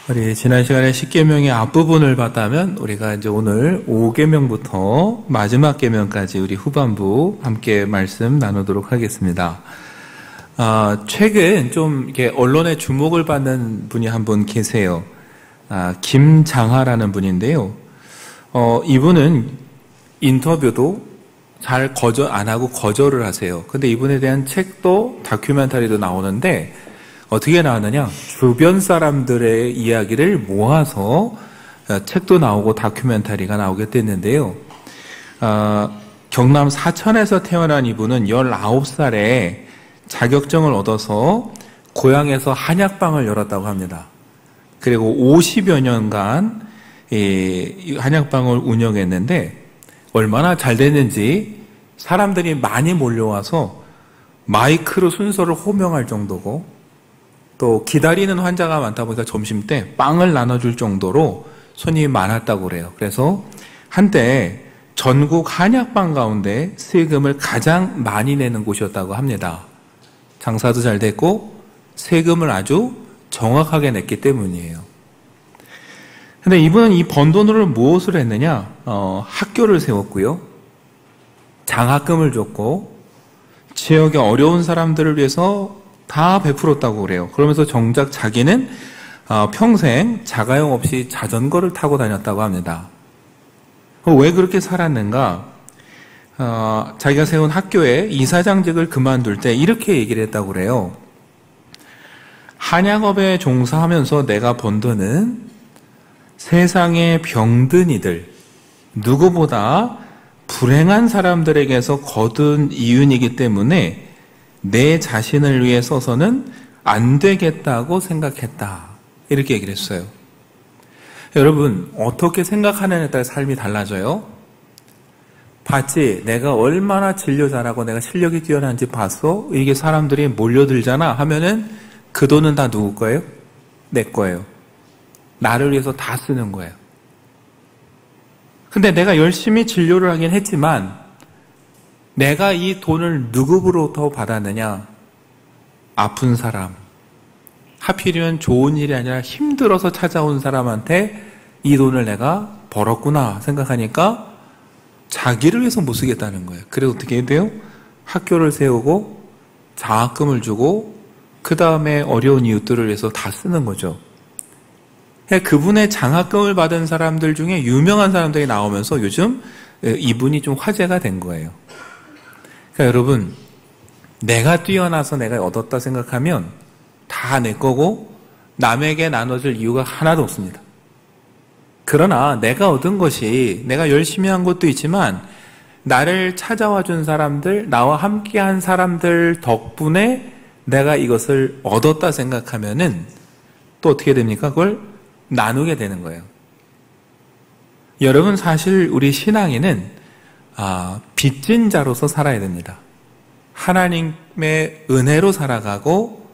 우리 지난 시간에 10계명의 앞부분을 봤다면 우리가 이제 오늘 5계명부터 마지막 계명까지 우리 후반부 함께 말씀 나누도록 하겠습니다. 최근 좀 이렇게 언론의 주목을 받는 분이 한 분 계세요. 김장하라는 분인데요. 이분은 인터뷰도 잘 안 하고 거절을 하세요. 근데 이분에 대한 책도 다큐멘터리도 나오는데 어떻게 나왔느냐? 주변 사람들의 이야기를 모아서 책도 나오고 다큐멘터리가 나오게 됐는데요. 경남 사천에서 태어난 이분은 19살에 자격증을 얻어서 고향에서 한약방을 열었다고 합니다. 그리고 50여 년간 이 한약방을 운영했는데 얼마나 잘 됐는지 사람들이 많이 몰려와서 마이크로 순서를 호명할 정도고 또 기다리는 환자가 많다 보니까 점심때 빵을 나눠줄 정도로 손님이 많았다고 그래요. 그래서 한때 전국 한약방 가운데 세금을 가장 많이 내는 곳이었다고 합니다. 장사도 잘 됐고 세금을 아주 정확하게 냈기 때문이에요. 근데 이분은 이 번 돈으로 무엇을 했느냐? 학교를 세웠고요. 장학금을 줬고 지역의 어려운 사람들을 위해서 다 베풀었다고 그래요. 그러면서 정작 자기는 평생 자가용 없이 자전거를 타고 다녔다고 합니다. 왜 그렇게 살았는가? 자기가 세운 학교에 이사장직을 그만둘 때 이렇게 얘기를 했다고 그래요. 한약업에 종사하면서 내가 번 돈은 세상에 병든 이들, 누구보다 불행한 사람들에게서 거둔 이윤이기 때문에 내 자신을 위해 써서는 안 되겠다고 생각했다. 이렇게 얘기를 했어요. 여러분, 어떻게 생각하느냐에 따라 삶이 달라져요? 봤지? 내가 얼마나 진료 잘하고 내가 실력이 뛰어난지 봤어? 이게 사람들이 몰려들잖아 하면은 그 돈은 다 누구 거예요? 내 거예요. 나를 위해서 다 쓰는 거예요. 근데 내가 열심히 진료를 하긴 했지만 내가 이 돈을 누구로부터 받았느냐? 아픈 사람. 하필이면 좋은 일이 아니라 힘들어서 찾아온 사람한테 이 돈을 내가 벌었구나 생각하니까 자기를 위해서 못 쓰겠다는 거예요. 그래서 어떻게 해야 돼요? 학교를 세우고 장학금을 주고 그 다음에 어려운 이웃들을 위해서 다 쓰는 거죠. 그분의 장학금을 받은 사람들 중에 유명한 사람들이 나오면서 요즘 이분이 좀 화제가 된 거예요. 그러니까 여러분, 내가 뛰어나서 내가 얻었다 생각하면 다 내 거고 남에게 나눠줄 이유가 하나도 없습니다. 그러나 내가 얻은 것이 내가 열심히 한 것도 있지만 나를 찾아와 준 사람들, 나와 함께한 사람들 덕분에 내가 이것을 얻었다 생각하면은 또 어떻게 됩니까? 그걸 나누게 되는 거예요. 여러분, 사실 우리 신앙인은 빚진 자로서 살아야 됩니다. 하나님의 은혜로 살아가고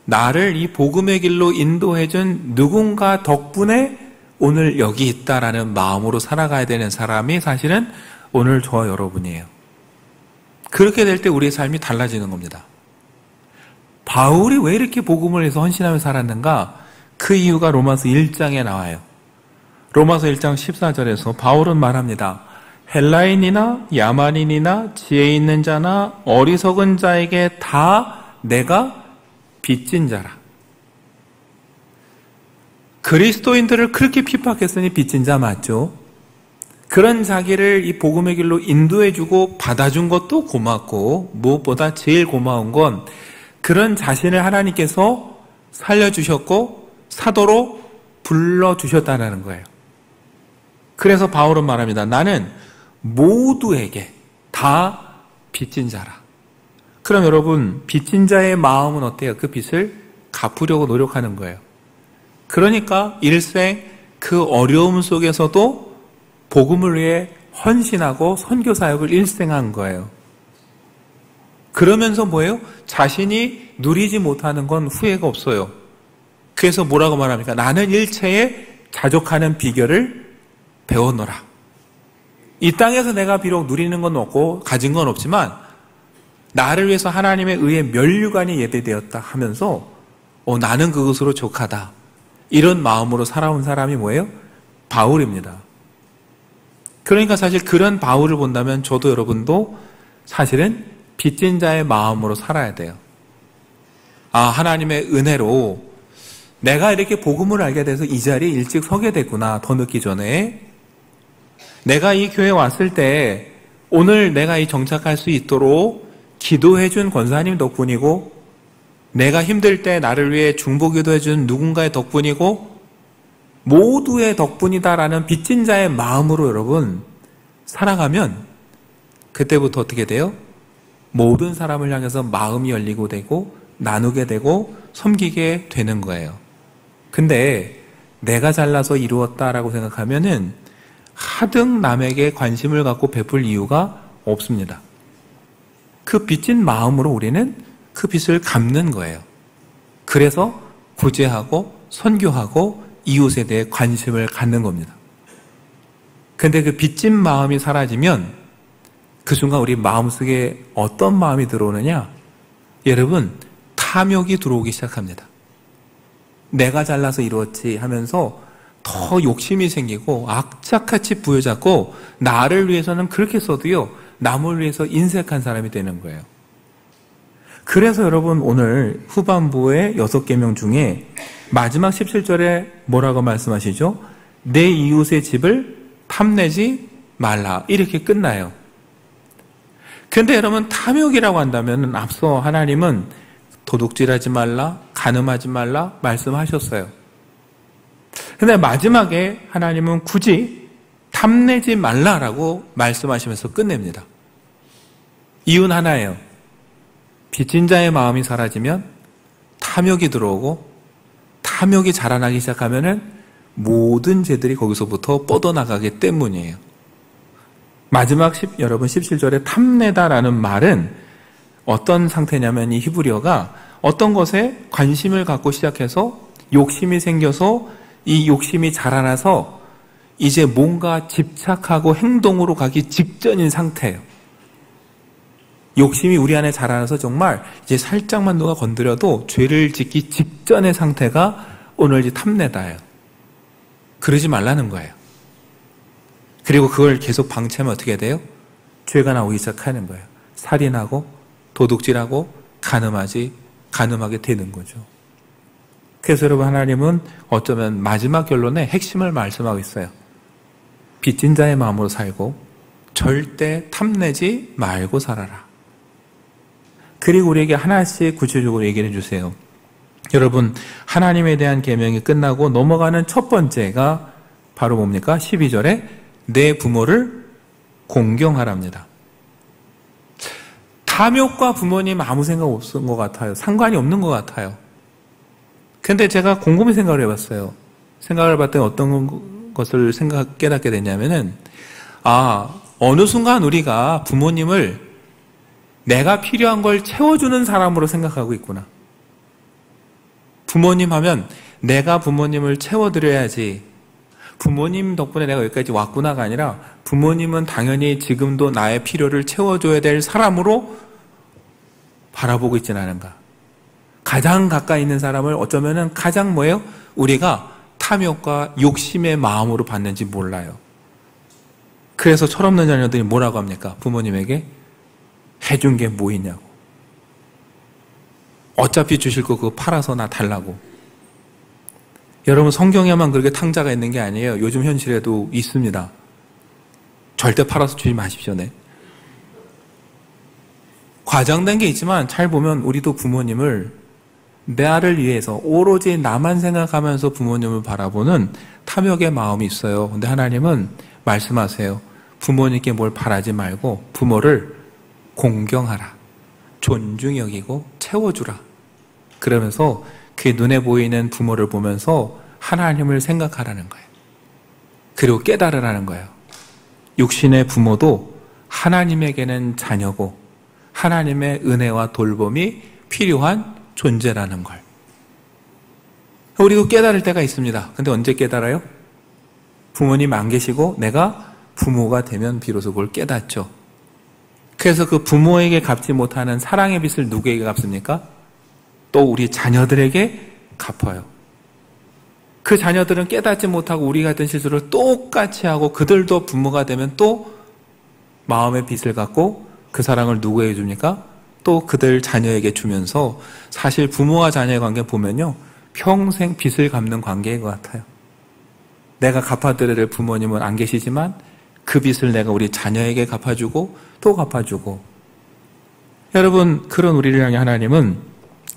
나를 이 복음의 길로 인도해준 누군가 덕분에 오늘 여기 있다라는 마음으로 살아가야 되는 사람이 사실은 오늘 저와 여러분이에요. 그렇게 될 때 우리의 삶이 달라지는 겁니다. 바울이 왜 이렇게 복음을 위해서 헌신하며 살았는가? 그 이유가 로마서 1장에 나와요. 로마서 1장 14절에서 바울은 말합니다. 헬라인이나 야만인이나 지혜 있는 자나 어리석은 자에게 다 내가 빚진 자라. 그리스도인들을 그렇게 핍박했으니 빚진 자 맞죠? 그런 자기를 이 복음의 길로 인도해주고 받아준 것도 고맙고 무엇보다 제일 고마운 건 그런 자신을 하나님께서 살려주셨고 사도로 불러주셨다는 거예요. 그래서 바울은 말합니다. 나는 모두에게 다 빚진 자라. 그럼 여러분, 빚진 자의 마음은 어때요? 그 빚을 갚으려고 노력하는 거예요. 그러니까 일생 그 어려움 속에서도 복음을 위해 헌신하고 선교 사역을 일생한 거예요. 그러면서 뭐예요? 자신이 누리지 못하는 건 후회가 없어요. 그래서 뭐라고 말합니까? 나는 일체에 자족하는 비결을 배웠노라. 이 땅에서 내가 비록 누리는 건 없고 가진 건 없지만 나를 위해서 하나님의 의의 면류관이 예배되었다 하면서 나는 그것으로 족하다. 이런 마음으로 살아온 사람이 뭐예요? 바울입니다. 그러니까 사실 그런 바울을 본다면 저도 여러분도 사실은 빚진 자의 마음으로 살아야 돼요. 하나님의 은혜로 내가 이렇게 복음을 알게 돼서 이 자리에 일찍 서게 됐구나. 더 늦기 전에. 내가 이 교회에 왔을 때 오늘 내가 이 정착할 수 있도록 기도해준 권사님 덕분이고, 내가 힘들 때 나를 위해 중보기도해준 누군가의 덕분이고, 모두의 덕분이다라는 빚진 자의 마음으로 여러분 살아가면 그때부터 어떻게 돼요? 모든 사람을 향해서 마음이 열리고 되고 나누게 되고 섬기게 되는 거예요. 근데 내가 잘나서 이루었다라고 생각하면은 하등 남에게 관심을 갖고 베풀 이유가 없습니다. 그 빚진 마음으로 우리는 그 빚을 갚는 거예요. 그래서 구제하고 선교하고 이웃에 대해 관심을 갖는 겁니다. 근데 그 빚진 마음이 사라지면 그 순간 우리 마음속에 어떤 마음이 들어오느냐? 여러분, 탐욕이 들어오기 시작합니다. 내가 잘나서 이루었지 하면서 더 욕심이 생기고 악착같이 부여잡고 나를 위해서는 그렇게 써도요, 남을 위해서 인색한 사람이 되는 거예요. 그래서 여러분 오늘 후반부의 6계명 중에 마지막 17절에 뭐라고 말씀하시죠? 내 이웃의 집을 탐내지 말라. 이렇게 끝나요. 근데 여러분 탐욕이라고 한다면 앞서 하나님은 도둑질하지 말라, 간음하지 말라 말씀하셨어요. 근데 마지막에 하나님은 굳이 탐내지 말라라고 말씀하시면서 끝냅니다. 이유는 하나예요. 빚진 자의 마음이 사라지면 탐욕이 들어오고, 탐욕이 자라나기 시작하면은 모든 죄들이 거기서부터 뻗어나가기 때문이에요. 마지막 여러분 17절에 탐내다라는 말은 어떤 상태냐면 이 히브리어가 어떤 것에 관심을 갖고 시작해서 욕심이 생겨서 이 욕심이 자라나서 이제 뭔가 집착하고 행동으로 가기 직전인 상태예요. 욕심이 우리 안에 자라나서 정말 이제 살짝만 누가 건드려도 죄를 짓기 직전의 상태가 오늘 이 탐내다예요. 그러지 말라는 거예요. 그리고 그걸 계속 방치하면 어떻게 돼요? 죄가 나오기 시작하는 거예요. 살인하고 도둑질하고 간음하게 되는 거죠. 그래서 여러분 하나님은 어쩌면 마지막 결론에 핵심을 말씀하고 있어요. 빚진 자의 마음으로 살고 절대 탐내지 말고 살아라. 그리고 우리에게 하나씩 구체적으로 얘기를 해주세요. 여러분 하나님에 대한 계명이 끝나고 넘어가는 첫 번째가 바로 뭡니까? 12절에 내 부모를 공경하랍니다. 탐욕과 부모님 아무 생각 없는 것 같아요. 상관이 없는 것 같아요. 근데 제가 곰곰이 생각을 해봤어요. 생각을 해봤더니 어떤 것을 깨닫게 됐냐면은, 어느 순간 우리가 부모님을 내가 필요한 걸 채워주는 사람으로 생각하고 있구나. 부모님 하면 내가 부모님을 채워드려야지, 부모님 덕분에 내가 여기까지 왔구나가 아니라 부모님은 당연히 지금도 나의 필요를 채워줘야 될 사람으로 바라보고 있지는 않은가. 가장 가까이 있는 사람을 어쩌면은 가장 뭐예요? 우리가 탐욕과 욕심의 마음으로 봤는지 몰라요. 그래서 철없는 자녀들이 뭐라고 합니까? 부모님에게 해준 게 뭐 있냐고. 어차피 주실 거 그거 팔아서 나 달라고. 여러분 성경에만 그렇게 탕자가 있는 게 아니에요. 요즘 현실에도 있습니다. 절대 팔아서 주지 마십시오. 네. 과장된 게 있지만 잘 보면 우리도 부모님을 나를 위해서 오로지 나만 생각하면서 부모님을 바라보는 탐욕의 마음이 있어요. 근데 하나님은 말씀하세요. 부모님께 뭘 바라지 말고 부모를 공경하라. 존중히 여기고 채워주라. 그러면서 그 눈에 보이는 부모를 보면서 하나님을 생각하라는 거예요. 그리고 깨달으라는 거예요. 육신의 부모도 하나님에게는 자녀고 하나님의 은혜와 돌봄이 필요한 존재라는 걸. 우리도 깨달을 때가 있습니다. 근데 언제 깨달아요? 부모님 안 계시고 내가 부모가 되면 비로소 그걸 깨닫죠. 그래서 그 부모에게 갚지 못하는 사랑의 빚을 누구에게 갚습니까? 또 우리 자녀들에게 갚아요. 그 자녀들은 깨닫지 못하고 우리 같은 실수를 똑같이 하고 그들도 부모가 되면 또 마음의 빚을 갖고 그 사랑을 누구에게 줍니까? 또 그들 자녀에게 주면서 사실 부모와 자녀의 관계 보면요. 평생 빚을 갚는 관계인 것 같아요. 내가 갚아드려야 될 부모님은 안 계시지만 그 빚을 내가 우리 자녀에게 갚아주고 또 갚아주고. 여러분, 그런 우리를 향해 하나님은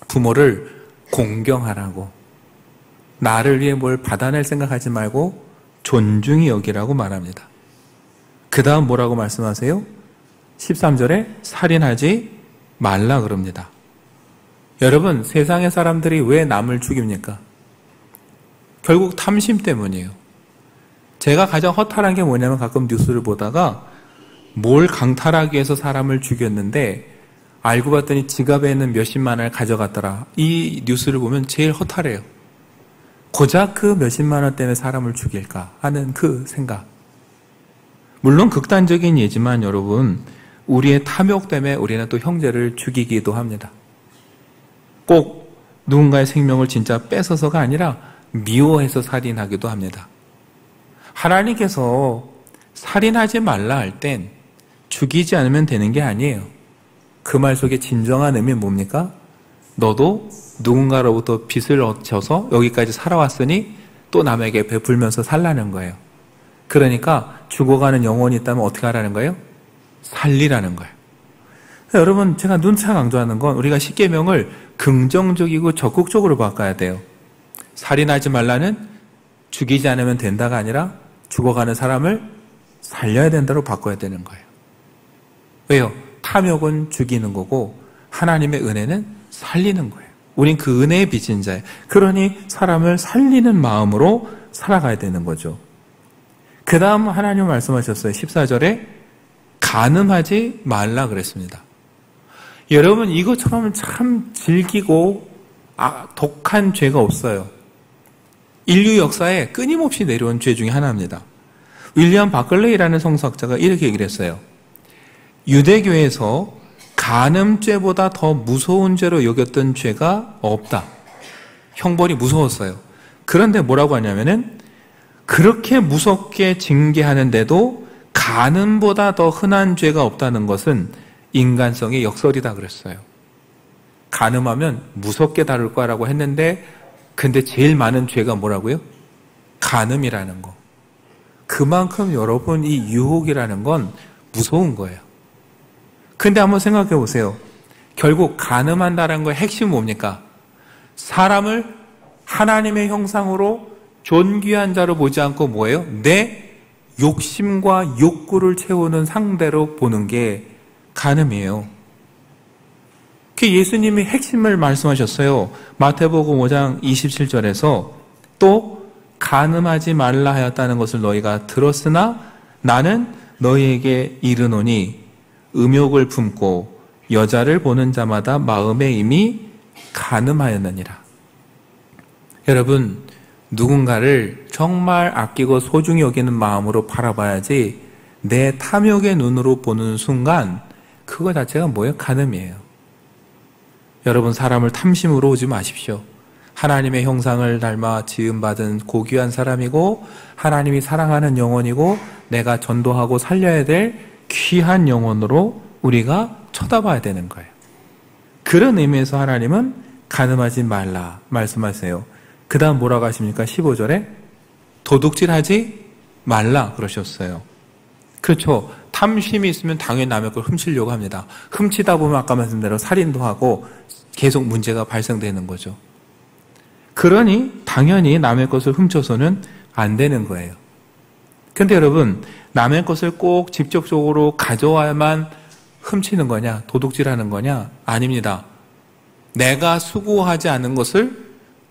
부모를 공경하라고, 나를 위해 뭘 받아낼 생각하지 말고 존중히 여기라고 말합니다. 그 다음 뭐라고 말씀하세요? 13절에 살인하지 말라 그럽니다. 여러분, 세상의 사람들이 왜 남을 죽입니까? 결국 탐심 때문이에요. 제가 가장 허탈한 게 뭐냐면 가끔 뉴스를 보다가 뭘 강탈하기 위해서 사람을 죽였는데 알고 봤더니 지갑에 있는 몇십만 원을 가져갔더라. 이 뉴스를 보면 제일 허탈해요. 고작 그 몇십만 원 때문에 사람을 죽일까 하는 그 생각. 물론 극단적인 예지만 여러분, 우리의 탐욕 때문에 우리는 또 형제를 죽이기도 합니다. 꼭 누군가의 생명을 진짜 뺏어서가 아니라 미워해서 살인하기도 합니다. 하나님께서 살인하지 말라 할 땐 죽이지 않으면 되는 게 아니에요. 그 말 속에 진정한 의미는 뭡니까? 너도 누군가로부터 빚을 얻쳐서 여기까지 살아왔으니 또 남에게 베풀면서 살라는 거예요. 그러니까 죽어가는 영혼이 있다면 어떻게 하라는 거예요? 살리라는 거예요. 여러분, 제가 누차 강조하는 건 우리가 십계명을 긍정적이고 적극적으로 바꿔야 돼요. 살인하지 말라는 죽이지 않으면 된다가 아니라 죽어가는 사람을 살려야 된다로 바꿔야 되는 거예요. 왜요? 탐욕은 죽이는 거고 하나님의 은혜는 살리는 거예요. 우린 그 은혜의 빚진 자예요. 그러니 사람을 살리는 마음으로 살아가야 되는 거죠. 그 다음 하나님 말씀하셨어요. 14절에 간음하지 말라 그랬습니다. 여러분, 이것처럼 참 질기고 독한 죄가 없어요. 인류 역사에 끊임없이 내려온 죄 중에 하나입니다. 윌리엄 바클레이라는 성서학자가 이렇게 얘기를 했어요. 유대교에서 간음죄보다 더 무서운 죄로 여겼던 죄가 없다. 형벌이 무서웠어요. 그런데 뭐라고 하냐면은 그렇게 무섭게 징계하는데도 간음보다 더 흔한 죄가 없다는 것은 인간성의 역설이다 그랬어요. 간음하면 무섭게 다룰 거라고 했는데 근데 제일 많은 죄가 뭐라고요? 간음이라는 거. 그만큼 여러분 이 유혹이라는 건 무서운 거예요. 근데 한번 생각해 보세요. 결국 간음한다는 거의 핵심은 뭡니까? 사람을 하나님의 형상으로 존귀한 자로 보지 않고 뭐예요? 내 욕심과 욕구를 채우는 상대로 보는 게 간음이에요. 그 예수님이 핵심을 말씀하셨어요. 마태복음 5장 27절에서 또 간음하지 말라 하였다는 것을 너희가 들었으나 나는 너희에게 이르노니 음욕을 품고 여자를 보는 자마다 마음에 이미 간음하였느니라. 여러분, 누군가를 정말 아끼고 소중히 여기는 마음으로 바라봐야지 내 탐욕의 눈으로 보는 순간 그거 자체가 뭐예요? 간음이에요. 여러분, 사람을 탐심으로 오지 마십시오. 하나님의 형상을 닮아 지음받은 고귀한 사람이고 하나님이 사랑하는 영혼이고 내가 전도하고 살려야 될 귀한 영혼으로 우리가 쳐다봐야 되는 거예요. 그런 의미에서 하나님은 간음하지 말라 말씀하세요. 그 다음 뭐라고 하십니까? 15절에 도둑질하지 말라 그러셨어요. 그렇죠. 탐심이 있으면 당연히 남의 걸 훔치려고 합니다. 훔치다 보면 아까 말씀대로 살인도 하고 계속 문제가 발생되는 거죠. 그러니 당연히 남의 것을 훔쳐서는 안 되는 거예요. 근데 여러분, 남의 것을 꼭 직접적으로 가져와야만 훔치는 거냐, 도둑질하는 거냐? 아닙니다. 내가 수고하지 않은 것을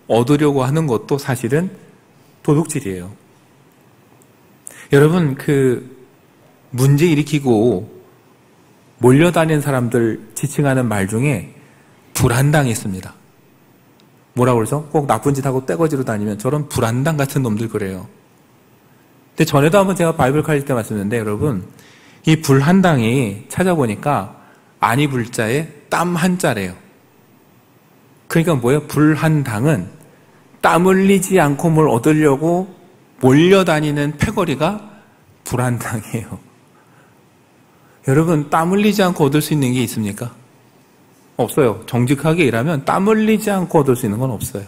얻으려고 하는 것도 사실은 도둑질이에요. 여러분, 문제 일으키고 몰려다니는 사람들 지칭하는 말 중에 불한당이 있습니다. 뭐라고 그러죠? 꼭 나쁜 짓 하고 떼거지로 다니면 저런 불한당 같은 놈들 그래요. 근데 전에도 한번 제가 바이블 칼릴 때 말씀했는데 여러분, 이 불한당이 찾아보니까 아니 불자에 땀 한자래요. 그러니까 뭐예요? 불한당은 땀 흘리지 않고 뭘 얻으려고 몰려다니는 패거리가 불안당해요. 여러분, 땀 흘리지 않고 얻을 수 있는 게 있습니까? 없어요. 정직하게 일하면 땀 흘리지 않고 얻을 수 있는 건 없어요.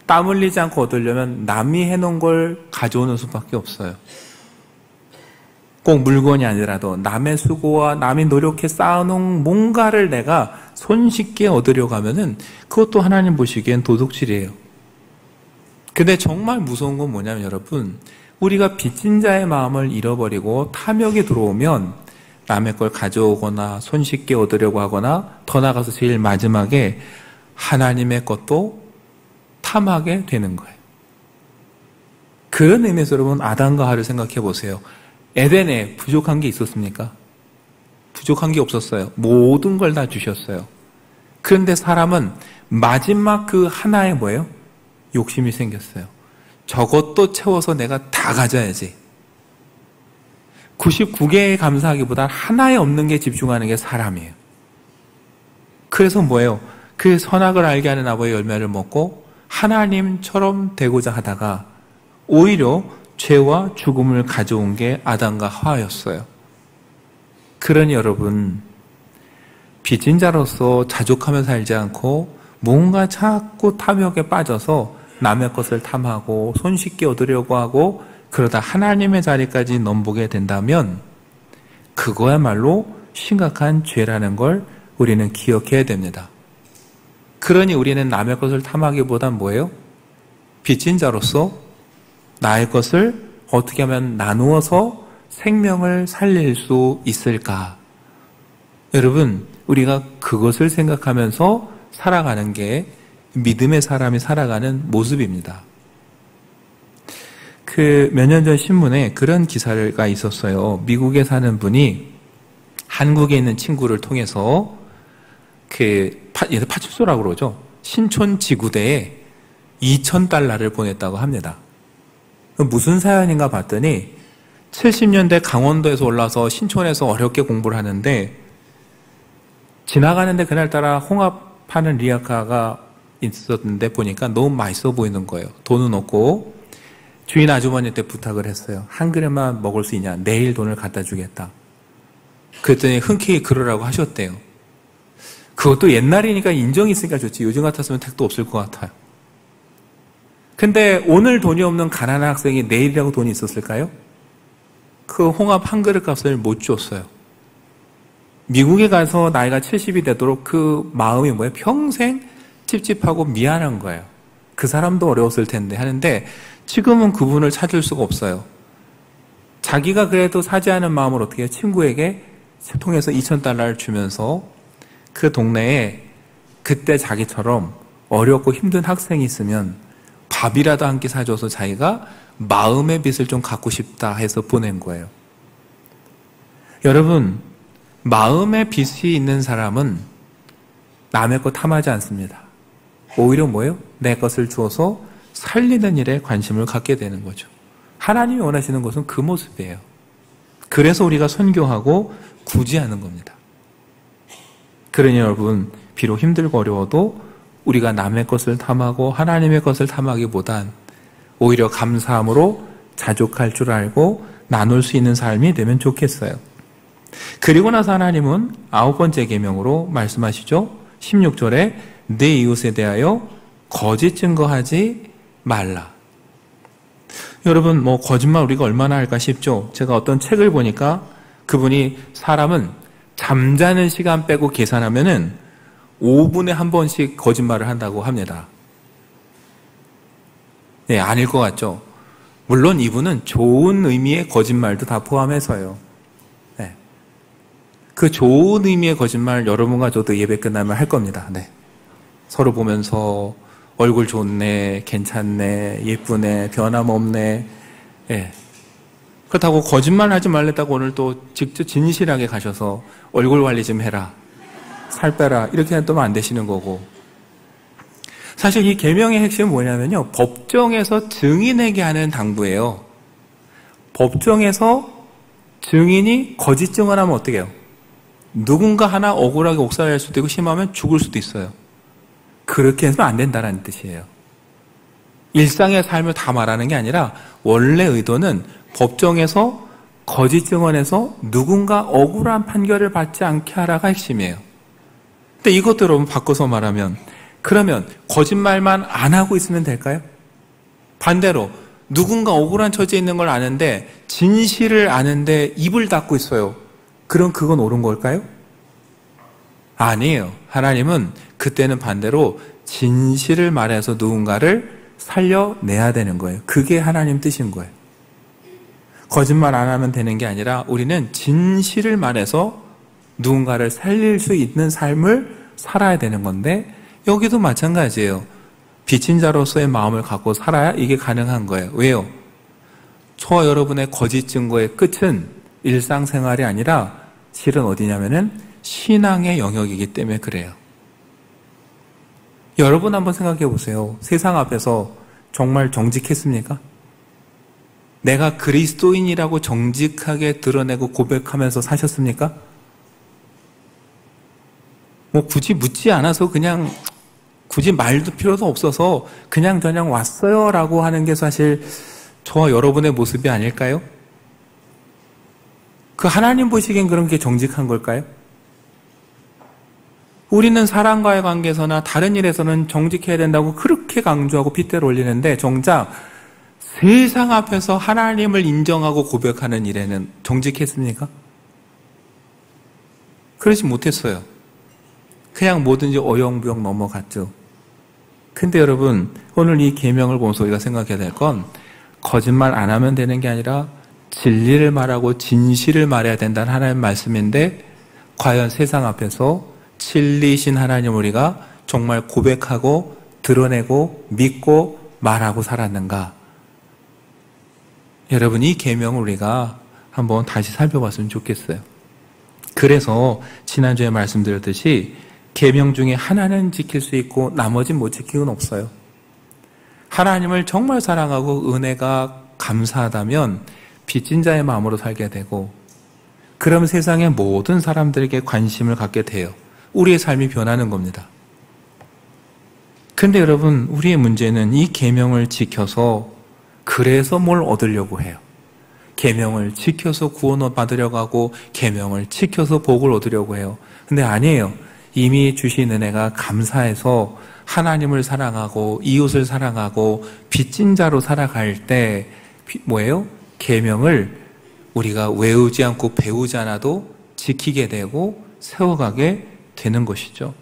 땀 흘리지 않고 얻으려면 남이 해놓은 걸 가져오는 수밖에 없어요. 꼭 물건이 아니라도 남의 수고와 남이 노력해 쌓아놓은 뭔가를 내가 손쉽게 얻으려고 하면은 그것도 하나님 보시기엔 도둑질이에요. 근데 정말 무서운 건 뭐냐면 여러분, 우리가 빚진 자의 마음을 잃어버리고 탐욕이 들어오면 남의 걸 가져오거나 손쉽게 얻으려고 하거나 더 나아가서 제일 마지막에 하나님의 것도 탐하게 되는 거예요. 그런 의미에서 여러분, 아담과 하와를 생각해 보세요. 에덴에 부족한 게 있었습니까? 부족한 게 없었어요. 모든 걸 다 주셨어요. 그런데 사람은 마지막 그 하나에 뭐예요? 욕심이 생겼어요. 저것도 채워서 내가 다 가져야지. 99개에 감사하기보다 하나에 없는 게 집중하는 게 사람이에요. 그래서 뭐예요? 그 선악을 알게 하는 아버의 열매를 먹고 하나님처럼 되고자 하다가 오히려 죄와 죽음을 가져온 게 아담과 하와였어요. 그러니 여러분, 빚진 자로서 자족하며 살지 않고 뭔가 자꾸 탐욕에 빠져서 남의 것을 탐하고 손쉽게 얻으려고 하고 그러다 하나님의 자리까지 넘보게 된다면 그거야말로 심각한 죄라는 걸 우리는 기억해야 됩니다. 그러니 우리는 남의 것을 탐하기보단 뭐예요? 빚진 자로서 나의 것을 어떻게 하면 나누어서 생명을 살릴 수 있을까? 여러분, 우리가 그것을 생각하면서 살아가는 게 믿음의 사람이 살아가는 모습입니다. 몇 년 전 신문에 그런 기사가 있었어요. 미국에 사는 분이 한국에 있는 친구를 통해서 파출소라고 그러죠. 신촌 지구대에 $2,000를 보냈다고 합니다. 무슨 사연인가 봤더니 70년대 강원도에서 올라서 신촌에서 어렵게 공부를 하는데 지나가는데 그날따라 홍합 파는 리아카가 있었는데 보니까 너무 맛있어 보이는 거예요. 돈은 없고 주인 아주머니한테 부탁을 했어요. 한 그릇만 먹을 수 있냐? 내일 돈을 갖다 주겠다. 그랬더니 흔쾌히 그러라고 하셨대요. 그것도 옛날이니까 인정이 있으니까 좋지. 요즘 같았으면 택도 없을 것 같아요. 근데 오늘 돈이 없는 가난한 학생이 내일이라고 돈이 있었을까요? 그 홍합 한 그릇 값을 못 줬어요. 미국에 가서 나이가 70이 되도록 그 마음이 뭐예요? 평생 찝찝하고 미안한 거예요. 그 사람도 어려웠을 텐데 하는데 지금은 그분을 찾을 수가 없어요. 자기가 그래도 사죄하는 마음을 어떻게 해요? 친구에게 통해서 $2,000를 주면서 그 동네에 그때 자기처럼 어렵고 힘든 학생이 있으면 밥이라도 한 끼 사줘서 자기가 마음의 빚을 좀 갚고 싶다 해서 보낸 거예요. 여러분, 마음의 빚이 있는 사람은 남의 것 탐하지 않습니다. 오히려 뭐예요? 내 것을 주어서 살리는 일에 관심을 갖게 되는 거죠. 하나님이 원하시는 것은 그 모습이에요. 그래서 우리가 선교하고 구제하는 겁니다. 그러니 여러분, 비록 힘들고 어려워도 우리가 남의 것을 탐하고 하나님의 것을 탐하기보단 오히려 감사함으로 자족할 줄 알고 나눌 수 있는 삶이 되면 좋겠어요. 그리고 나서 하나님은 9번째 계명으로 말씀하시죠. 16절에 내 이웃에 대하여 거짓 증거하지 말라. 여러분, 거짓말 우리가 얼마나 할까 싶죠. 제가 어떤 책을 보니까 그분이 사람은 잠자는 시간 빼고 계산하면은 5분에 한 번씩 거짓말을 한다고 합니다. 네, 아닐 것 같죠? 물론 이분은 좋은 의미의 거짓말도 다 포함해서요. 네. 그 좋은 의미의 거짓말 여러분과 저도 예배 끝나면 할 겁니다. 네. 서로 보면서 얼굴 좋네, 괜찮네, 예쁘네, 변함없네. 네. 그렇다고 거짓말 하지 말랬다고 오늘 또 직접 진실하게 가셔서 얼굴 관리 좀 해라, 살 빼라 이렇게 하면 안 되시는 거고. 사실 이 계명의 핵심은 뭐냐면요, 법정에서 증인에게 하는 당부예요. 법정에서 증인이 거짓 증언하면 어떻게 해요? 누군가 하나 억울하게 옥살할 수도 있고 심하면 죽을 수도 있어요. 그렇게 해서는 안 된다는 뜻이에요. 일상의 삶을 다 말하는 게 아니라 원래 의도는 법정에서 거짓 증언에서 누군가 억울한 판결을 받지 않게 하라가 핵심이에요. 근데 이것도 여러분 바꿔서 말하면 그러면 거짓말만 안 하고 있으면 될까요? 반대로 누군가 억울한 처지에 있는 걸 아는데 진실을 아는데 입을 닫고 있어요. 그럼 그건 옳은 걸까요? 아니에요. 하나님은 그때는 반대로 진실을 말해서 누군가를 살려내야 되는 거예요. 그게 하나님 뜻인 거예요. 거짓말 안 하면 되는 게 아니라 우리는 진실을 말해서 누군가를 살릴 수 있는 삶을 살아야 되는 건데 여기도 마찬가지예요. 빚진 자로서의 마음을 갖고 살아야 이게 가능한 거예요. 왜요? 저와 여러분의 거짓 증거의 끝은 일상생활이 아니라 실은 어디냐면은 신앙의 영역이기 때문에 그래요. 여러분 한번 생각해 보세요. 세상 앞에서 정말 정직했습니까? 내가 그리스도인이라고 정직하게 드러내고 고백하면서 사셨습니까? 뭐 굳이 묻지 않아서 그냥 굳이 말도 필요도 없어서 그냥 왔어요 라고 하는 게 사실 저와 여러분의 모습이 아닐까요? 그 하나님 보시기엔 그런 게 정직한 걸까요? 우리는 사람과의 관계에서나 다른 일에서는 정직해야 된다고 그렇게 강조하고 핏대를 올리는데 정작 세상 앞에서 하나님을 인정하고 고백하는 일에는 정직했습니까? 그러지 못했어요. 그냥 뭐든지 어영부영 넘어갔죠. 근데 여러분 오늘 이 계명을 보면서 우리가 생각해야 될 건 거짓말 안 하면 되는 게 아니라 진리를 말하고 진실을 말해야 된다는 하나님의 말씀인데 과연 세상 앞에서 진리신 하나님 우리가 정말 고백하고 드러내고 믿고 말하고 살았는가? 여러분 이 계명을 우리가 한번 다시 살펴봤으면 좋겠어요. 그래서 지난주에 말씀드렸듯이 계명 중에 하나는 지킬 수 있고 나머지는 못 지키는 건 없어요. 하나님을 정말 사랑하고 은혜가 감사하다면 빚진 자의 마음으로 살게 되고 그럼 세상의 모든 사람들에게 관심을 갖게 돼요. 우리의 삶이 변하는 겁니다. 근데 여러분 우리의 문제는 이 계명을 지켜서 그래서 뭘 얻으려고 해요. 계명을 지켜서 구원을 받으려고 하고 계명을 지켜서 복을 얻으려고 해요. 근데 아니에요. 이미 주신 은혜가 감사해서 하나님을 사랑하고 이웃을 사랑하고 빚진 자로 살아갈 때 뭐예요? 계명을 우리가 외우지 않고 배우지 않아도 지키게 되고 세워가게 되는 것이죠.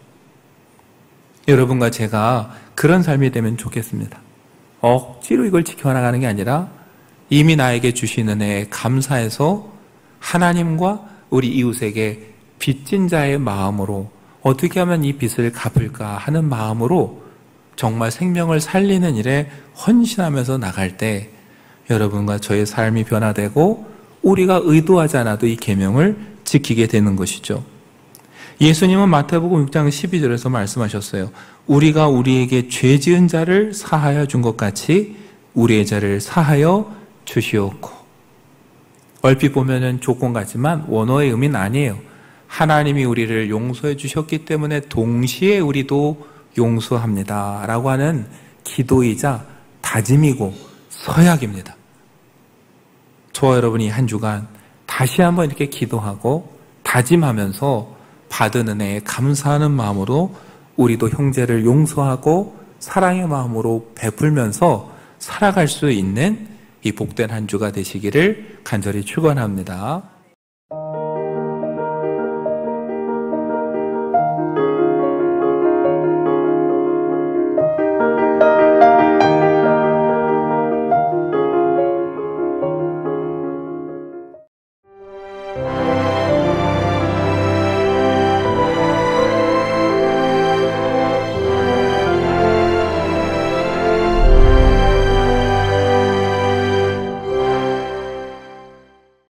여러분과 제가 그런 삶이 되면 좋겠습니다. 억지로 이걸 지켜나가는 게 아니라 이미 나에게 주신 은혜에 감사해서 하나님과 우리 이웃에게 빚진 자의 마음으로 어떻게 하면 이 빚을 갚을까 하는 마음으로 정말 생명을 살리는 일에 헌신하면서 나갈 때 여러분과 저의 삶이 변화되고 우리가 의도하지 않아도 이 계명을 지키게 되는 것이죠. 예수님은 마태복음 6장 12절에서 말씀하셨어요. 우리가 우리에게 죄 지은 자를 사하여 준 것 같이 우리의 죄를 사하여 주시옵고. 얼핏 보면은 조건 같지만 원어의 의미는 아니에요. 하나님이 우리를 용서해 주셨기 때문에 동시에 우리도 용서합니다 라고 하는 기도이자 다짐이고 서약입니다. 저와 여러분이 한 주간 다시 한번 이렇게 기도하고 다짐하면서 받은 은혜에 감사하는 마음으로 우리도 형제를 용서하고 사랑의 마음으로 베풀면서 살아갈 수 있는 이 복된 한 주가 되시기를 간절히 축원합니다.